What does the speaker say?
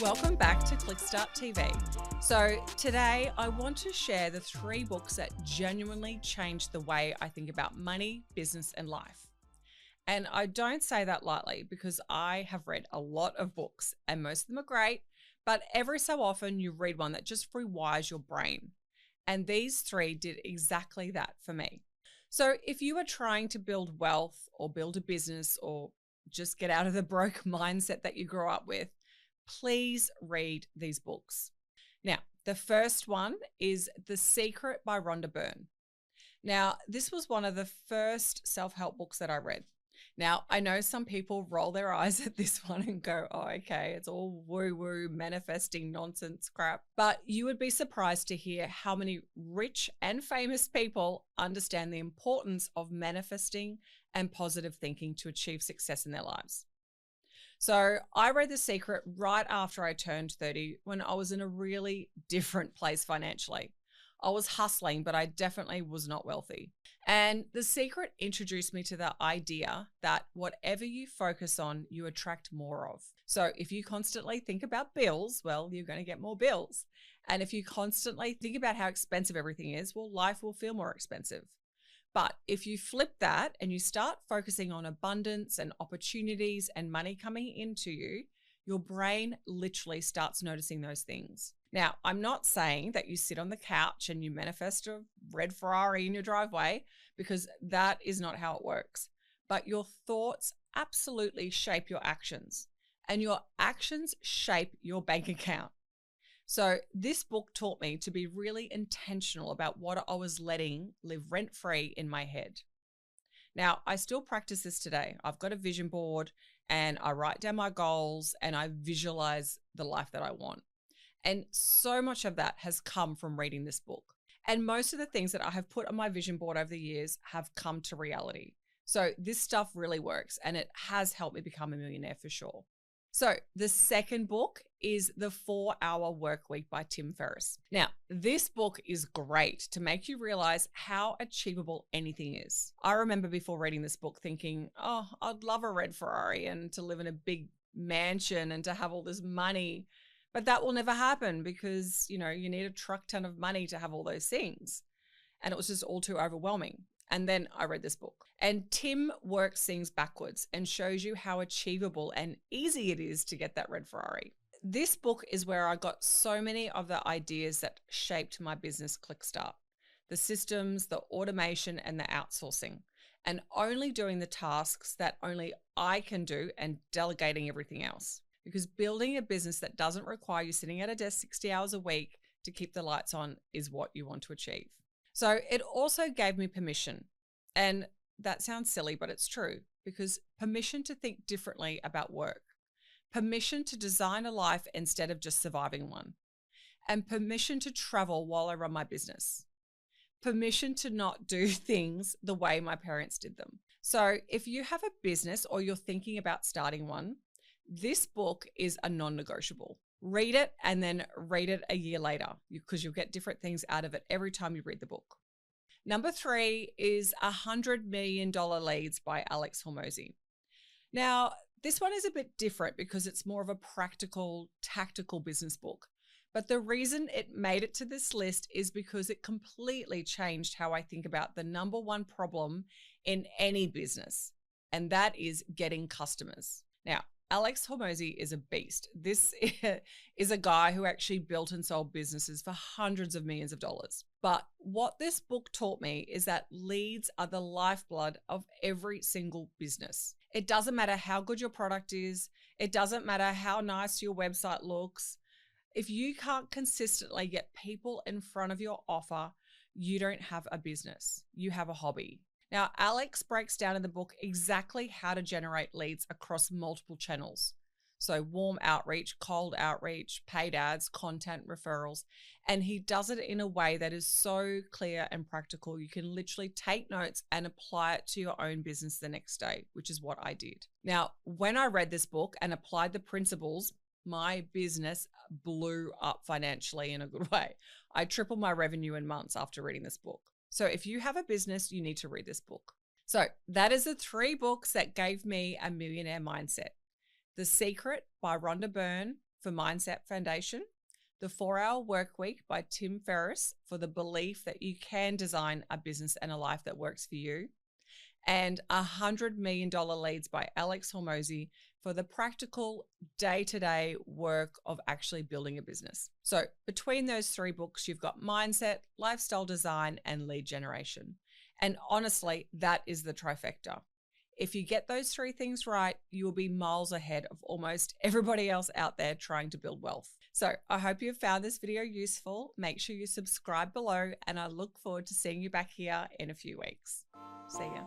Welcome back to Clickstart TV. So today I want to share the 3 books that genuinely changed the way I think about money, business, and life. And I don't say that lightly because I have read a lot of books and most of them are great, but every so often you read one that just rewires your brain. And these 3 did exactly that for me. So if you are trying to build wealth or build a business or just get out of the broke mindset that you grew up with, please read these books. Now, the first one is The Secret by Rhonda Byrne. Now, this was one of the first self-help books that I read. Now, I know some people roll their eyes at this one and go, oh, okay, it's all woo-woo, manifesting nonsense crap. But you would be surprised to hear how many rich and famous people understand the importance of manifesting and positive thinking to achieve success in their lives. So I read The Secret right after I turned 30 when I was in a really different place financially. I was hustling, but I definitely was not wealthy. And The Secret introduced me to the idea that whatever you focus on, you attract more of. So if you constantly think about bills, well, you're going to get more bills. And if you constantly think about how expensive everything is, well, life will feel more expensive. But if you flip that and you start focusing on abundance and opportunities and money coming into you, your brain literally starts noticing those things. Now, I'm not saying that you sit on the couch and you manifest a red Ferrari in your driveway, because that is not how it works. But your thoughts absolutely shape your actions, and your actions shape your bank account. So this book taught me to be really intentional about what I was letting live rent-free in my head. Now, I still practice this today. I've got a vision board and I write down my goals and I visualize the life that I want. And so much of that has come from reading this book. And most of the things that I have put on my vision board over the years have come to reality. So this stuff really works and it has helped me become a millionaire for sure. So the second book is The 4-Hour Workweek by Tim Ferriss. Now, this book is great to make you realize how achievable anything is. I remember before reading this book thinking, oh, I'd love a red Ferrari and to live in a big mansion and to have all this money. But that will never happen because, you need a truck ton of money to have all those things. And it was just all too overwhelming. And then I read this book. And Tim works things backwards and shows you how achievable and easy it is to get that red Ferrari. This book is where I got so many of the ideas that shaped my business Clickstart. The systems, the automation, and the outsourcing. And only doing the tasks that only I can do and delegating everything else. Because building a business that doesn't require you sitting at a desk 60 hours a week to keep the lights on is what you want to achieve. So it also gave me permission. And that sounds silly, but it's true, because permission to think differently about work, permission to design a life instead of just surviving one, and permission to travel while I run my business, permission to not do things the way my parents did them. So if you have a business or you're thinking about starting one, this book is a non-negotiable. Read it and then read it a year later because you'll get different things out of it every time you read the book. Number 3 is $100 Million Leads by Alex Hormozi. Now, this one is a bit different because it's more of a practical, tactical business book. But the reason it made it to this list is because it completely changed how I think about the number one problem in any business, and that is getting customers. Now, Alex Hormozi is a beast. This is a guy who actually built and sold businesses for hundreds of millions of dollars. But what this book taught me is that leads are the lifeblood of every single business. It doesn't matter how good your product is. It doesn't matter how nice your website looks. If you can't consistently get people in front of your offer, you don't have a business. You have a hobby. Now, Alex breaks down in the book exactly how to generate leads across multiple channels. So warm outreach, cold outreach, paid ads, content, referrals. And he does it in a way that is so clear and practical. You can literally take notes and apply it to your own business the next day, which is what I did. Now, when I read this book and applied the principles, my business blew up financially in a good way. I tripled my revenue in months after reading this book. So if you have a business, you need to read this book. So that is the 3 books that gave me a millionaire mindset. The Secret by Rhonda Byrne, for Mindset Foundation, the 4-Hour Workweek by Tim Ferriss for the belief that you can design a business and a life that works for you, and $100 Million Leads by Alex Hormozi for the practical day-to-day work of actually building a business. So between those 3 books, you've got mindset, lifestyle design, and lead generation. And honestly, that is the trifecta. If you get those 3 things right, you will be miles ahead of almost everybody else out there trying to build wealth. So I hope you found this video useful. Make sure you subscribe below, and I look forward to seeing you back here in a few weeks. See ya.